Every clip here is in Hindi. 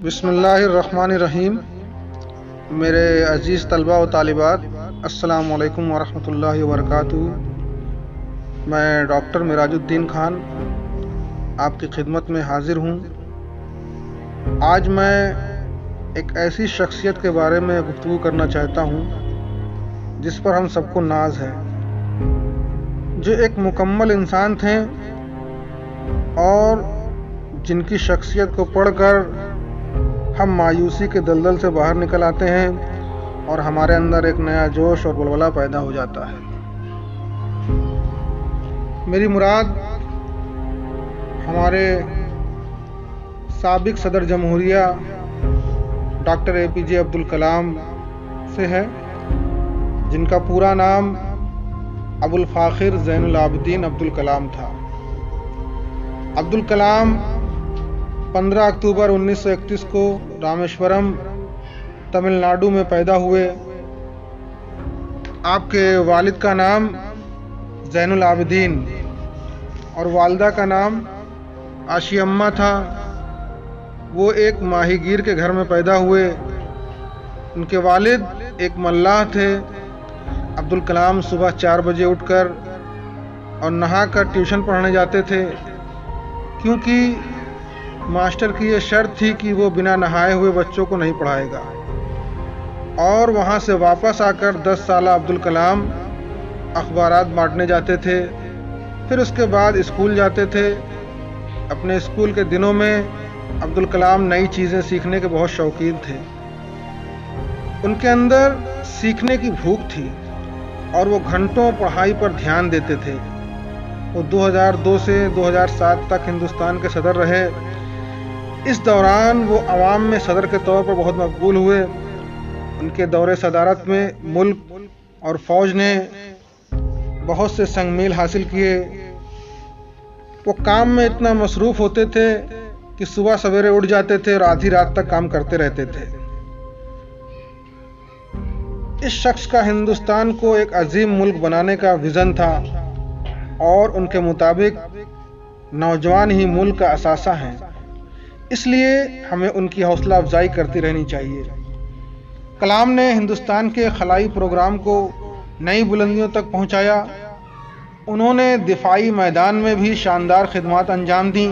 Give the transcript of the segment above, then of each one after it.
बिस्मिल्लाहिर्रहमानिर्रहीम। मेरे अज़ीज़ तलबा व तालिबात, अस्सलामु अलैकुम वरहमतुल्लाहि वबरकातुहू। मैं डॉक्टर मिराजुद्दीन खान आपकी खिदमत में हाज़िर हूँ। आज मैं एक ऐसी शख्सियत के बारे में गुफ्तगू करना चाहता हूँ जिस पर हम सबको नाज है, जो एक मुकम्मल इंसान थे और जिनकी शख्सियत को पढ़कर हम मायूसी के दलदल से बाहर निकल आते हैं और हमारे अंदर एक नया जोश और बलबला पैदा हो जाता है। मेरी मुराद हमारे साबिक सदर जमहूरिया डॉक्टर APJ अब्दुल कलाम से है, जिनका पूरा नाम अबुल फ़ाखिर ज़ैनुल आबिदीन अब्दुल कलाम था। अब्दुल कलाम 15 अक्टूबर 1931 को रामेश्वरम, तमिलनाडु में पैदा हुए। आपके वालिद का नाम ज़ैनुल आबिदीन और वालदा का नाम आशियम्मा था। वो एक माहीगीर के घर में पैदा हुए। उनके वालिद एक मल्लाह थे। अब्दुल कलाम सुबह 4 बजे उठकर और नहाकर ट्यूशन पढ़ने जाते थे, क्योंकि मास्टर की ये शर्त थी कि वो बिना नहाए हुए बच्चों को नहीं पढ़ाएगा। और वहाँ से वापस आकर 10 साल अब्दुल कलाम अखबारात बांटने जाते थे। फिर उसके बाद स्कूल जाते थे। अपने स्कूल के दिनों में अब्दुल कलाम नई चीज़ें सीखने के बहुत शौकीन थे। उनके अंदर सीखने की भूख थी और वो घंटों पढ़ाई पर ध्यान देते थे। वो 2002 से 2007 तक हिंदुस्तान के सदर रहे। इस दौरान वो अवाम में सदर के तौर पर बहुत मकबूल हुए। उनके दौरे सदारत में मुल्क और फ़ौज ने बहुत से संग-मील हासिल किए। वो काम में इतना मसरूफ़ होते थे कि सुबह सवेरे उठ जाते थे और आधी रात तक काम करते रहते थे। इस शख्स का हिंदुस्तान को एक अजीम मुल्क बनाने का विज़न था और उनके मुताबिक नौजवान ही मुल्क का असासा हैं। इसलिए हमें उनकी हौसला अफजाई करती रहनी चाहिए। कलाम ने हिंदुस्तान के खलाई प्रोग्राम को नई बुलंदियों तक पहुंचाया। उन्होंने दिफाई मैदान में भी शानदार खिदमत अंजाम दी।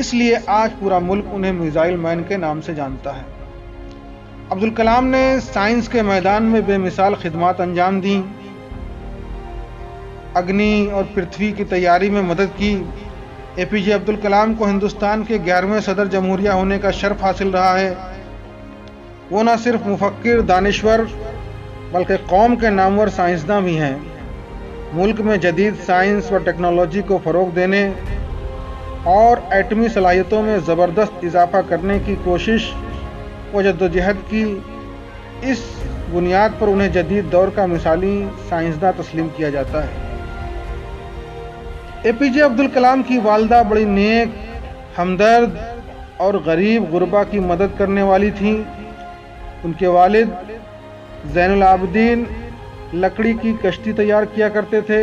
इसलिए आज पूरा मुल्क उन्हें मिसाइल मैन के नाम से जानता है। अब्दुल कलाम ने साइंस के मैदान में बेमिसाल खिदमत अंजाम दी। अग्नि और पृथ्वी की तैयारी में मदद की। APJ अब्दुल कलाम को हिंदुस्तान के 11वें सदर जमहूरिया होने का शर्फ हासिल रहा है। वो न सिर्फ मुफक्किर दानिश्वर बल्कि कौम के नामवर साइंसदान भी हैं। मुल्क में जदीद साइंस व टेक्नोलॉजी को फ़रोग़ देने और एटमी सलाहियतों में ज़बरदस्त इजाफ़ा करने की कोशिश व जद्दोजहद की। इस बुनियाद पर उन्हें जदीद दौर का मिसाली साइंसदान तस्लीम किया जाता है। APJ अब्दुल कलाम की वालदा बड़ी नेक, हमदर्द और गरीब गुरबा की मदद करने वाली थीं। उनके वालिद ज़ैनुल आबिदीन लकड़ी की कश्ती तैयार किया करते थे।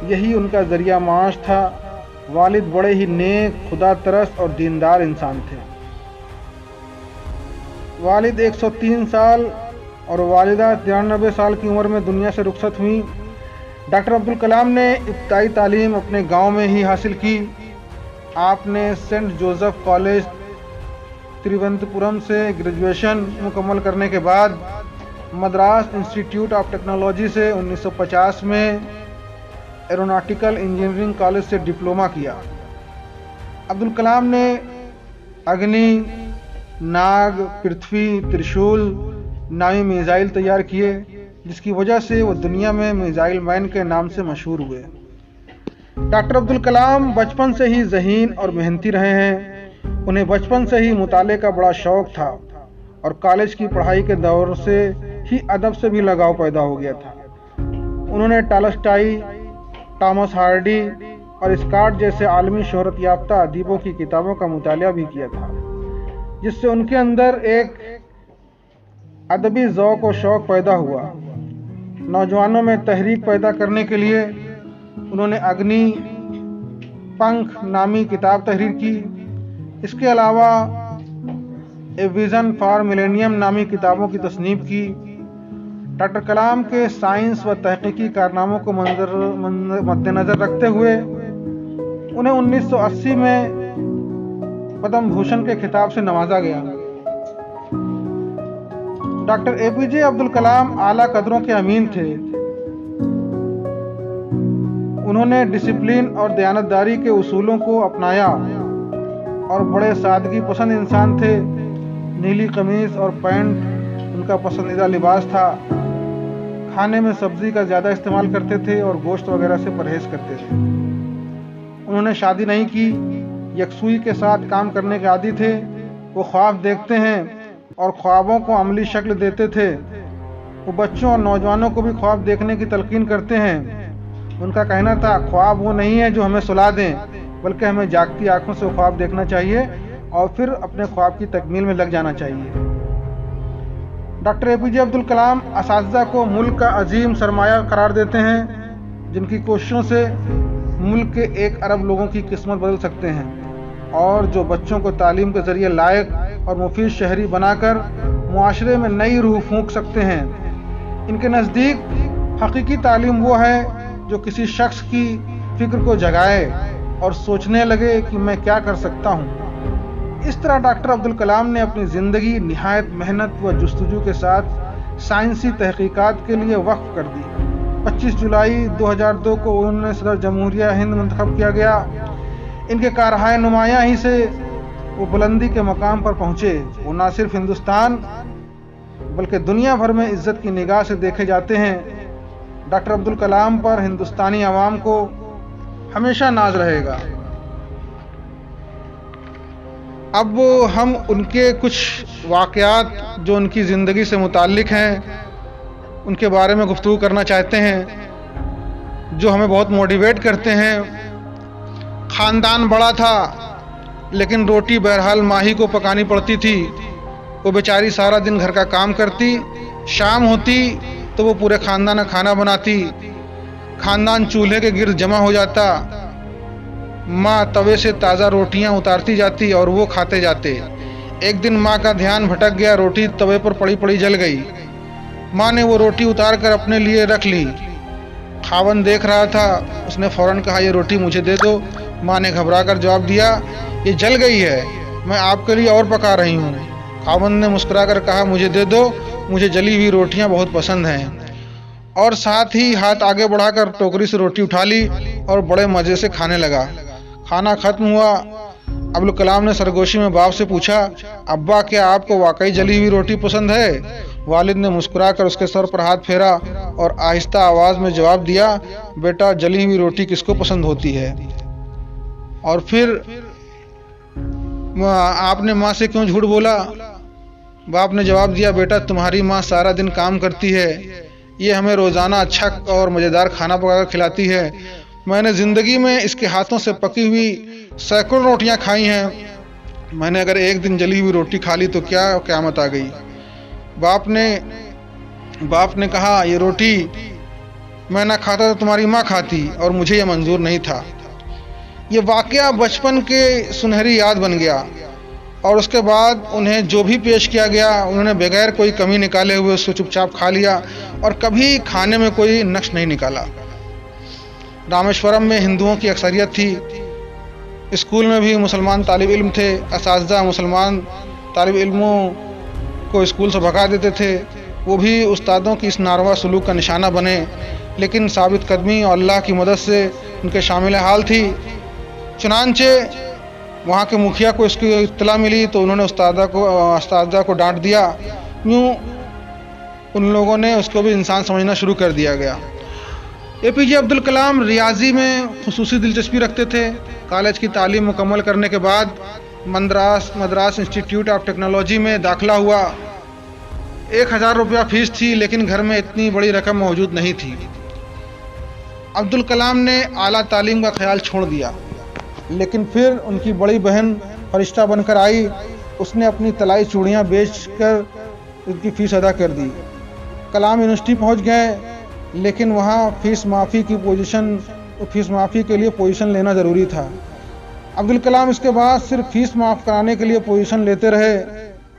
यही उनका ज़रिया माश था। वालिद बड़े ही नेक, खुदा तरस और दीनदार इंसान थे। वालिद 103 साल और वालिदा 93 साल की उम्र में दुनिया से रुखसत हुई। डॉक्टर अब्दुल कलाम ने इब्तदाई तालीम अपने गांव में ही हासिल की। आपने सेंट जोसेफ कॉलेज तिरुवनंतपुरम से ग्रेजुएशन मुकम्मल करने के बाद मद्रास इंस्टीट्यूट ऑफ टेक्नोलॉजी से 1950 में एरोनॉटिकल इंजीनियरिंग कॉलेज से डिप्लोमा किया। अब्दुल कलाम ने अग्नि, नाग, पृथ्वी, त्रिशूल नामी मिसाइल तैयार किए, जिसकी वजह से वो दुनिया में मिसाइल मैन के नाम से मशहूर हुए। डॉक्टर अब्दुल कलाम बचपन से ही ज़हीन और मेहनती रहे हैं। उन्हें बचपन से ही मुताले का बड़ा शौक़ था और कॉलेज की पढ़ाई के दौर से ही अदब से भी लगाव पैदा हो गया था। उन्होंने टॉलस्टॉय, टॉमस हार्डी और स्कॉट जैसे आलमी शोहरत याफ्ता अदीबों की किताबों का मुताला भी किया था, जिससे उनके अंदर एक अदबी ज़ौक़ और शौक़ पैदा हुआ। नौजवानों में तहरीक पैदा करने के लिए उन्होंने अग्नि पंख नामी किताब तहरीर की। इसके अलावा ए विज़न फॉर मिलेनियम नामी किताबों की तसनीफ़ की। डॉक्टर कलाम के साइंस व तहकीकी कारनामों को मद्देनज़र रखते हुए उन्हें 1980 में पद्म भूषण के खिताब से नवाजा गया। डॉक्टर APJ अब्दुल कलाम आला कदरों के अमीन थे। उन्होंने डिसिप्लिन और दयानतदारी के उसूलों को अपनाया और बड़े सादगी पसंद इंसान थे। नीली कमीज और पैंट उनका पसंदीदा लिबास था। खाने में सब्जी का ज़्यादा इस्तेमाल करते थे और गोश्त वगैरह से परहेज करते थे। उन्होंने शादी नहीं की, यकसुई के साथ काम करने के आदी थे। वो ख्वाब देखते हैं और ख्वाबों को अमली शक्ल देते थे। वो बच्चों और नौजवानों को भी ख्वाब देखने की तलकीन करते हैं। उनका कहना था, ख्वाब वो नहीं है जो हमें सुला दें, बल्कि हमें जागती आंखों से ख्वाब देखना चाहिए और फिर अपने ख्वाब की तकमील में लग जाना चाहिए। डॉक्टर APJ अब्दुल कलाम असातिज़ा को मुल्क का अजीम सरमाया करार देते हैं, जिनकी कोशिशों से मुल्क के 1 अरब लोगों की किस्मत बदल सकते हैं और जो बच्चों को तालीम के ज़रिए लायक और मुफीद शहरी बनाकर मुआशरे में नई रूह फूंक सकते हैं। इनके नज़दीक हकीकी तालीम वो है जो किसी शख्स की फ़िक्र को जगाए और सोचने लगे कि मैं क्या कर सकता हूँ। इस तरह डॉक्टर अब्दुल कलाम ने अपनी ज़िंदगी निहायत मेहनत व जुस्तजू के साथ साइंसी तहकीकात के लिए वक्फ कर दी। 25 जुलाई 2002 को उन्हें सदर जमहूरिया हिंद मुंतखब किया गया। इनके कारहाय नुमायाँ ही से वो बुलंदी के मकाम पर पहुँचे। वो न सिर्फ हिंदुस्तान बल्कि दुनिया भर में इज़्ज़त की निगाह से देखे जाते हैं। डॉक्टर अब्दुल कलाम पर हिंदुस्तानी अवाम को हमेशा नाज रहेगा। अब हम उनके कुछ वाक़यात जो उनकी ज़िंदगी से मुताल्लिक़ हैं उनके बारे में गुफ्तगू करना चाहते हैं, जो हमें बहुत मोटिवेट करते हैं। ख़ानदान बड़ा था लेकिन रोटी बहरहाल माही को पकानी पड़ती थी। वो बेचारी सारा दिन घर का काम करती, शाम होती तो वो पूरे ख़ानदान का खाना बनाती। ख़ानदान चूल्हे के गिर्द जमा हो जाता। माँ तवे से ताज़ा रोटियां उतारती जाती और वो खाते जाते। एक दिन माँ का ध्यान भटक गया, रोटी तवे पर पड़ी पड़ी जल गई। माँ ने वो रोटी उतार कर अपने लिए रख ली। खावन देख रहा था, उसने फ़ौरन कहा, ये रोटी मुझे दे दो। माँ ने घबरा कर जवाब दिया, ये जल गई है, मैं आपके लिए और पका रही हूँ। खावन ने मुस्कुरा कर कहा, मुझे दे दो, मुझे जली हुई रोटियाँ बहुत पसंद हैं। और साथ ही हाथ आगे बढ़ाकर टोकरी से रोटी उठा ली और बड़े मज़े से खाने लगा। खाना ख़त्म हुआ। अब्दुल कलाम ने सरगोशी में बाप से पूछा, अब्बा क्या आपको वाकई जली हुई रोटी पसंद है? वालिद ने मुस्कुराकर उसके सर पर हाथ फेरा और आहिस्ता आवाज़ में जवाब दिया, बेटा जली हुई रोटी किसको पसंद होती है? और फिर आपने माँ से क्यों झूठ बोला? बाप ने जवाब दिया, बेटा तुम्हारी माँ सारा दिन काम करती है, ये हमें रोज़ाना अच्छा और मज़ेदार खाना पकाकर खिलाती है। मैंने ज़िंदगी में इसके हाथों से पकी हुई सैकड़ों रोटियां खाई हैं। मैंने अगर एक दिन जली हुई रोटी खा ली तो क्या क़यामत आ गई। बाप ने कहा, ये रोटी मैं ना खाता तो तुम्हारी माँ खाती और मुझे यह मंजूर नहीं था। ये वाक़या बचपन के सुनहरी याद बन गया और उसके बाद उन्हें जो भी पेश किया गया उन्होंने बगैर कोई कमी निकाले हुए उसको चुपचाप खा लिया और कभी खाने में कोई नक्श नहीं निकाला। रामेश्वरम में हिंदुओं की अक्सरियत थी। स्कूल में भी मुसलमान तालिब इल्म थे। असातिज़ा मुसलमान तालिब इल्मों को स्कूल से भगा देते थे। वो भी उस्तादों की इस नारवा सलूक का निशाना बने, लेकिन साबित कदमी और अल्लाह की मदद से उनके शामिल हाल थी। चुनांचे वहाँ के मुखिया को इसकी इत्तला मिली तो उन्होंने उस्तादा को डांट दिया। यूँ उन लोगों ने उसको भी इंसान समझना शुरू कर दिया गया। APJ अब्दुल कलाम रियाजी में खुसूसी दिलचस्पी रखते थे। कॉलेज की तालीम मुकम्मल करने के बाद मद्रास इंस्टीट्यूट ऑफ टेक्नोलॉजी में दाखिला हुआ। 1000 रुपया फीस थी, लेकिन घर में इतनी बड़ी रकम मौजूद नहीं थी। अब्दुल कलाम ने आला तालीम का ख्याल छोड़ दिया, लेकिन फिर उनकी बड़ी बहन फरिश्ता बनकर आई। उसने अपनी तलाई चूड़ियाँ बेचकर उनकी फ़ीस अदा कर दी। कलाम यूनिवर्सिटी पहुँच गए, लेकिन वहाँ फ़ीस माफ़ी के लिए पोजीशन लेना ज़रूरी था। अब्दुल कलाम इसके बाद सिर्फ फ़ीस माफ़ कराने के लिए पोजीशन लेते रहे।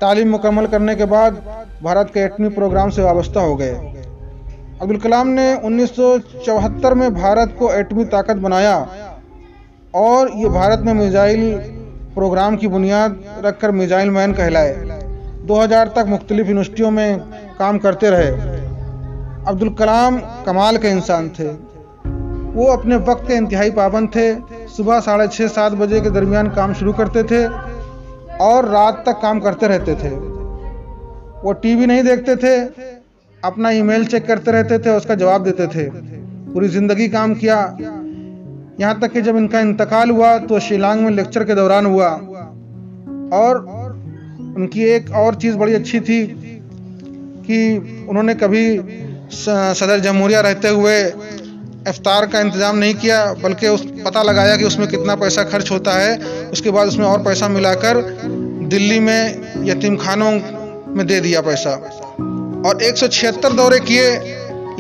तालीम मुकम्मल करने के बाद भारत के एटमी प्रोग्राम से वाबस्ता हो गए। अब्दुल कलाम ने 1974 में भारत को एटमी ताकत बनाया और ये भारत में मिसाइल प्रोग्राम की बुनियाद रखकर मिसाइल मैन कहलाए। 2000 तक मुख्तलिफ यूनिवर्सिटियों में काम करते रहे। अब्दुल कलाम कमाल के इंसान थे। वो अपने वक्त के इंतहाई पाबंद थे। सुबह 6:30-7 बजे के दरमियान काम शुरू करते थे और रात तक काम करते रहते थे। वो टीवी नहीं देखते थे, अपना ईमेल चेक करते रहते थे, उसका जवाब देते थे। पूरी ज़िंदगी काम किया, यहाँ तक कि जब इनका इंतकाल हुआ तो शिलांग में लेक्चर के दौरान हुआ। और उनकी एक और चीज़ बड़ी अच्छी थी कि उन्होंने कभी सदर जमहूरिया रहते हुए इफ्तार का इंतज़ाम नहीं किया, बल्कि पता लगाया कि उसमें कितना पैसा खर्च होता है, उसके बाद उसमें और पैसा मिलाकर दिल्ली में यतीम खानों में दे दिया पैसा। और 176 दौरे किए,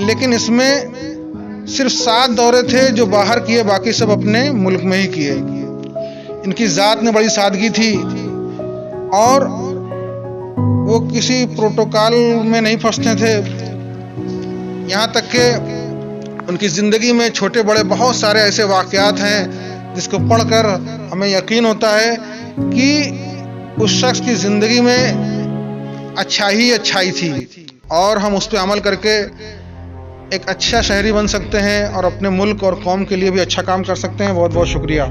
लेकिन इसमें सिर्फ 7 दौरे थे जो बाहर किए, बाकी सब अपने मुल्क में ही किए। इनकी ज़ात में बड़ी सादगी थी और वो किसी प्रोटोकॉल में नहीं फंसते थे। यहाँ तक कि उनकी ज़िंदगी में छोटे बड़े बहुत सारे ऐसे वाक़यात हैं जिसको पढ़कर हमें यकीन होता है कि उस शख्स की ज़िंदगी में अच्छाई थी और हम उस पर अमल करके एक अच्छा शहरी बन सकते हैं और अपने मुल्क और कौम के लिए भी अच्छा काम कर सकते हैं। बहुत बहुत शुक्रिया।